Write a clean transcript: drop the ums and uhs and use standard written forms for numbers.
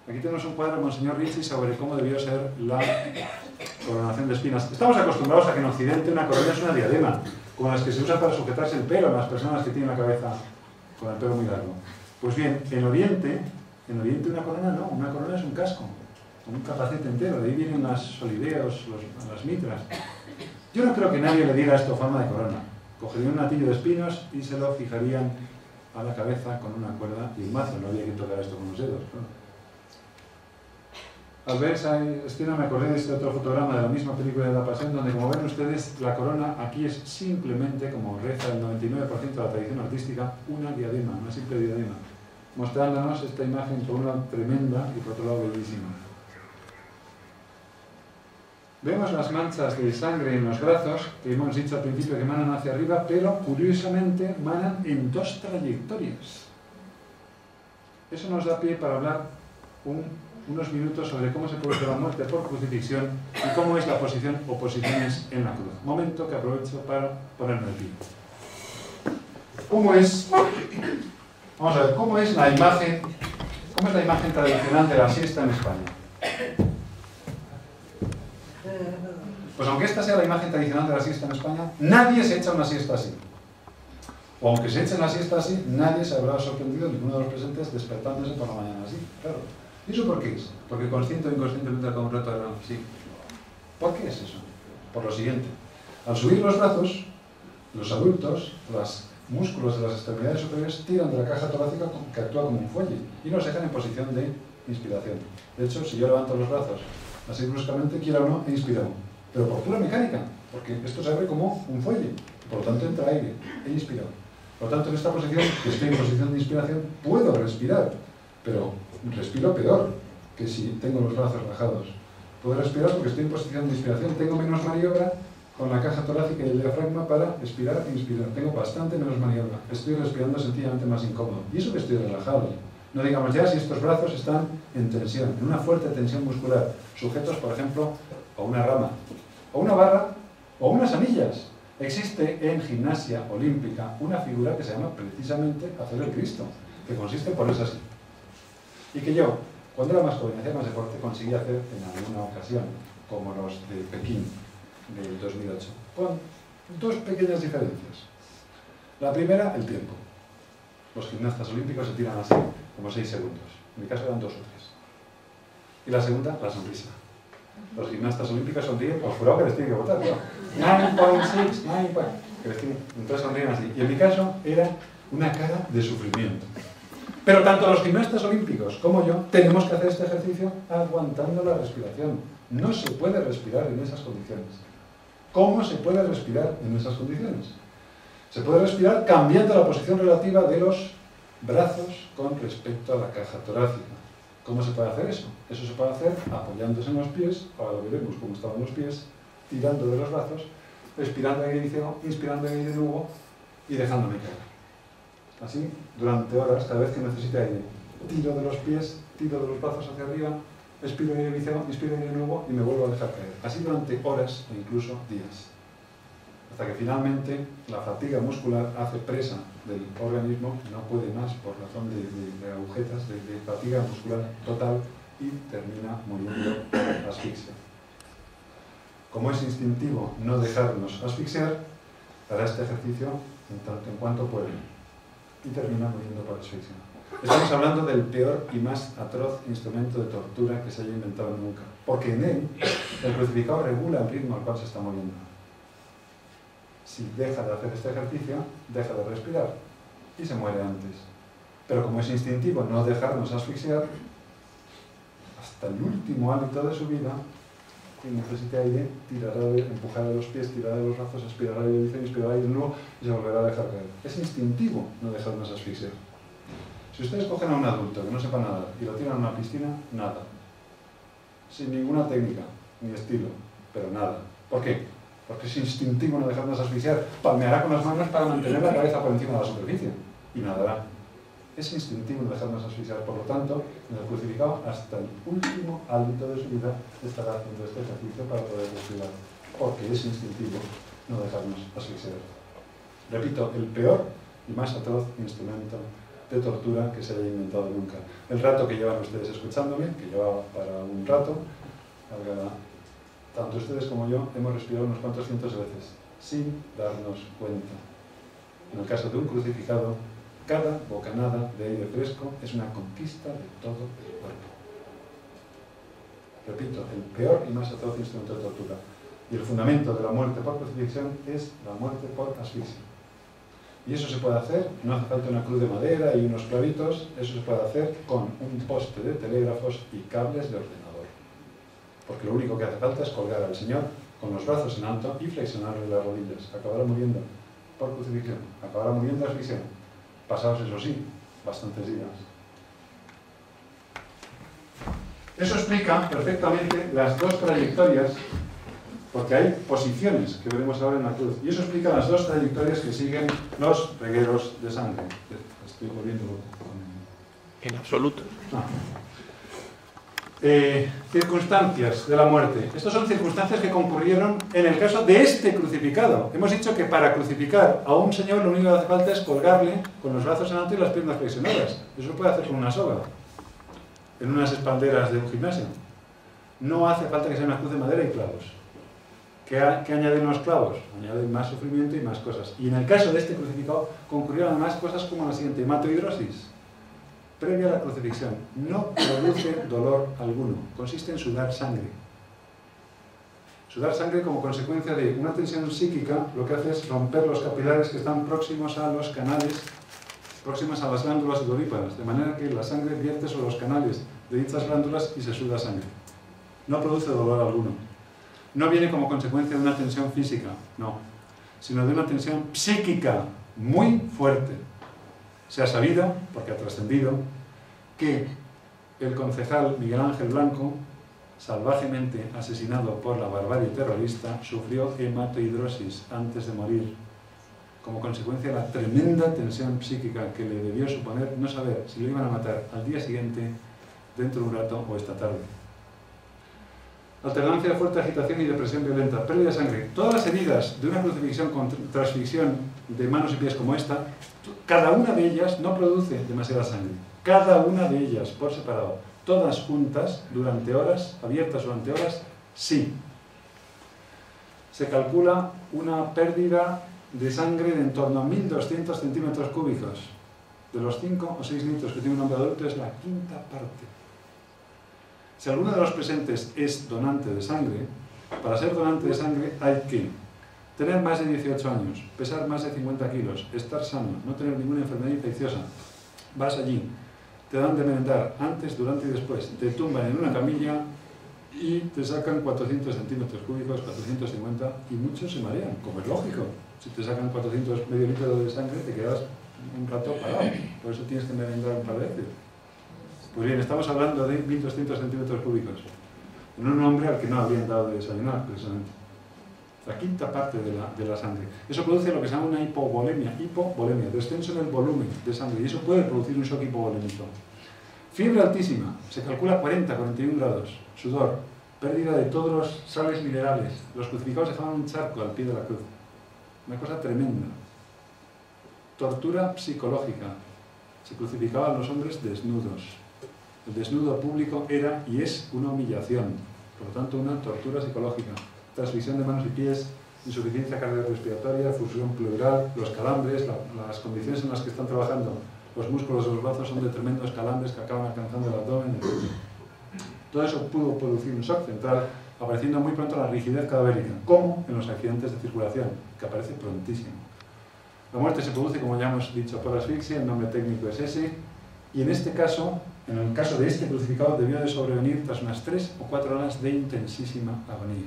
Aquí tenemos un cuadro de Monseñor Ricci sobre cómo debió ser la coronación de espinas. Estamos acostumbrados a que en Occidente una corona es una diadema, como las que se usan para sujetarse el pelo a las personas que tienen la cabeza con el pelo muy largo. Pues bien, en Oriente una corona no, una corona es un casco, un capacete entero, de ahí vienen las solideos, las mitras. Yo no creo que nadie le diera esto forma de corona. Cogerían un atillo de espinos y se lo fijarían a la cabeza con una cuerda y un mazo, no había que tocar esto con los dedos, claro. Al ver esa escena me acordé de este otro fotograma de la misma película de La Pasión, donde, como ven ustedes, la corona aquí es simplemente, como reza el 99% de la tradición artística, una diadema, una simple diadema, mostrándonos esta imagen por un lado tremenda y por otro lado bellísima. Vemos las manchas de sangre en los brazos, que hemos dicho al principio que manan hacia arriba, pero curiosamente manan en dos trayectorias. Eso nos da pie para hablar unos minutos sobre cómo se produce la muerte por crucifixión y cómo es la posición o posiciones en la cruz. Momento que aprovecho para ponerme el pie. Vamos a ver, ¿cómo es la imagen tradicional de la siesta en España? Pues aunque esta sea la imagen tradicional de la siesta en España, nadie se echa una siesta así. O aunque se eche una siesta así, nadie se habrá sorprendido, ninguno de los presentes, despertándose por la mañana así. Claro. ¿Y eso por qué es? Porque consciente o inconscientemente con un reto de sí. ¿Por qué es eso? Por lo siguiente. Al subir los brazos, los adultos, los músculos de las extremidades superiores tiran de la caja torácica que actúa como un fuelle y nos dejan en posición de inspiración. De hecho, si yo levanto los brazos así bruscamente, quiera o no, he inspirado. Pero por pura mecánica, porque esto se abre como un fuelle. Por lo tanto, entra aire. He inspirado. Por lo tanto, en esta posición, que estoy en posición de inspiración, puedo respirar. Pero respiro peor que si tengo los brazos bajados. Puedo respirar porque estoy en posición de inspiración. Tengo menos maniobra con la caja torácica y el diafragma para expirar e inspirar. Tengo bastante menos maniobra. Estoy respirando sencillamente más incómodo. Y eso que estoy relajado. No digamos ya si estos brazos están en tensión, en una fuerte tensión muscular, sujetos, por ejemplo, a una rama, o una barra, o unas anillas. Existe en gimnasia olímpica una figura que se llama precisamente hacer el Cristo, que consiste en ponerse así. Y que yo, cuando era más joven y hacía más deporte, conseguí hacer en alguna ocasión, como los de Pekín del 2008, con dos pequeñas diferencias. La primera, el tiempo. Los gimnastas olímpicos se tiran así, como 6 segundos. En mi caso eran 2 o 3. Y la segunda, la sonrisa. Los gimnastas olímpicos sonríen, os juro que les tiene que votar, claro. 9.6, 9. Que les tiene, entonces sonríen así. Y en mi caso era una cara de sufrimiento. Pero tanto los gimnastas olímpicos como yo tenemos que hacer este ejercicio aguantando la respiración. No se puede respirar en esas condiciones. ¿Cómo se puede respirar en esas condiciones? Se puede respirar cambiando la posición relativa de los brazos con respecto a la caja torácica. ¿Cómo se puede hacer eso? Eso se puede hacer apoyándose en los pies, ahora lo veremos cómo estaban los pies, tirando de los brazos, respirando aire inicio, inspirando aire de nuevo y dejándome caer. Así, durante horas, cada vez que necesite aire, tiro de los pies, tiro de los brazos hacia arriba, expiro aire inicio, inspiro aire de nuevo y me vuelvo a dejar caer. Así durante horas o incluso días. Hasta que finalmente la fatiga muscular hace presa del organismo, no puede más por razón de agujetas, de fatiga muscular total y termina muriendo por asfixia. Como es instintivo no dejarnos asfixiar, hará este ejercicio en tanto en cuanto puede y termina muriendo por asfixia. Estamos hablando del peor y más atroz instrumento de tortura que se haya inventado nunca, porque en él el crucificado regula el ritmo al cual se está moviendo. Si deja de hacer este ejercicio, deja de respirar y se muere antes. Pero como es instintivo no dejarnos asfixiar, hasta el último hálito de su vida, quien necesite aire, empujará de los pies, tirará de los brazos, aspirará aire, inspirará aire de nuevo y se volverá a dejar caer. Es instintivo no dejarnos asfixiar. Si ustedes cogen a un adulto que no sepa nadar y lo tiran a una piscina, nada. Sin ninguna técnica, ni estilo, pero nada. ¿Por qué? Porque es instintivo no dejarnos asfixiar. Palmeará con las manos para mantener la cabeza por encima de la superficie y nadará. Es instintivo no dejarnos asfixiar. Por lo tanto, en el crucificado, hasta el último hálito de su vida, estará haciendo este ejercicio para poder respirar. Porque es instintivo no dejarnos asfixiar. Repito, el peor y más atroz instrumento de tortura que se haya inventado nunca. El rato que llevan ustedes escuchándome, que lleva para un rato, tanto ustedes como yo hemos respirado unos cuantos cientos de veces, sin darnos cuenta. En el caso de un crucificado, cada bocanada de aire fresco es una conquista de todo el cuerpo. Repito, el peor y más atroz instrumento de tortura. Y el fundamento de la muerte por crucifixión es la muerte por asfixia. Y eso se puede hacer, no hace falta una cruz de madera y unos clavitos, eso se puede hacer con un poste de telégrafos y cables de ordenador. Porque lo único que hace falta es colgar al Señor con los brazos en alto y flexionarle las rodillas. Acabará muriendo por crucifixión, acabará muriendo de asfixia. Pasados, eso sí, bastantes días. Eso explica perfectamente las dos trayectorias, porque hay posiciones que veremos ahora en la cruz, y eso explica las dos trayectorias que siguen los regueros de sangre. Estoy volviendo en absoluto. Circunstancias de la muerte. Estas son circunstancias que concurrieron en el caso de este crucificado. Hemos dicho que para crucificar a un señor lo único que hace falta es colgarle con los brazos en alto y las piernas flexionadas. Eso se puede hacer con una soga, en unas espalderas de un gimnasio. No hace falta que sea una cruz de madera y clavos. ¿Qué añaden los clavos? Añaden más sufrimiento y más cosas. Y en el caso de este crucificado concurrieron además cosas como la siguiente: hematohidrosis. Previa a la crucifixión, no produce dolor alguno, consiste en sudar sangre. Sudar sangre como consecuencia de una tensión psíquica, lo que hace es romper los capilares que están próximos a los canales, próximas a las glándulas sudoríparas, de manera que la sangre vierte sobre los canales de dichas glándulas y se suda sangre. No produce dolor alguno. No viene como consecuencia de una tensión física, no, sino de una tensión psíquica muy fuerte. Se ha sabido, porque ha trascendido, que el concejal Miguel Ángel Blanco, salvajemente asesinado por la barbarie terrorista, sufrió hematohidrosis antes de morir, como consecuencia de la tremenda tensión psíquica que le debió suponer no saber si lo iban a matar al día siguiente, dentro de un rato o esta tarde. Alternancia de fuerte agitación y depresión violenta, pérdida de sangre. Todas las heridas de una crucifixión con transfixión de manos y pies como esta, cada una de ellas no produce demasiada sangre. Cada una de ellas por separado. Todas juntas, durante horas, abiertas durante horas, sí. Se calcula una pérdida de sangre de en torno a 1.200 centímetros cúbicos. De los 5 o 6 litros que tiene un hombre adulto es la quinta parte. Si alguno de los presentes es donante de sangre, para ser donante de sangre hay que tener más de 18 años, pesar más de 50 kilos, estar sano, no tener ninguna enfermedad infecciosa. Vas allí, te dan de merendar antes, durante y después, te tumban en una camilla y te sacan 400 centímetros cúbicos, 450, y muchos se marean, como es lógico. Si te sacan 400 medio litro de sangre, te quedas un rato parado, por eso tienes que merendar un par de veces. Pues bien, estamos hablando de 1.200 centímetros cúbicos, en un hombre al que no habrían dado de desayunar, precisamente. La quinta parte de la sangre. Eso produce lo que se llama una hipovolemia, descenso en el volumen de sangre, y eso puede producir un shock hipovolémico. Fiebre altísima, se calcula 40-41 grados, sudor, pérdida de todos los sales minerales. Los crucificados dejaban un charco al pie de la cruz. Una cosa tremenda. Tortura psicológica. Se crucificaban a los hombres desnudos. El desnudo público era y es una humillación, por lo tanto una tortura psicológica. Transmisión de manos y pies, insuficiencia cardiorrespiratoria, fusión pleural, los calambres, las condiciones en las que están trabajando los músculos de los brazos son de tremendos calambres que acaban alcanzando el abdomen, etc. Todo eso pudo producir un shock central, apareciendo muy pronto la rigidez cadavérica, como en los accidentes de circulación, que aparece prontísimo. La muerte se produce, como ya hemos dicho, por asfixia, el nombre técnico es ese, y en este caso, en el caso de este crucificado, debió de sobrevenir tras unas 3 o 4 horas de intensísima agonía.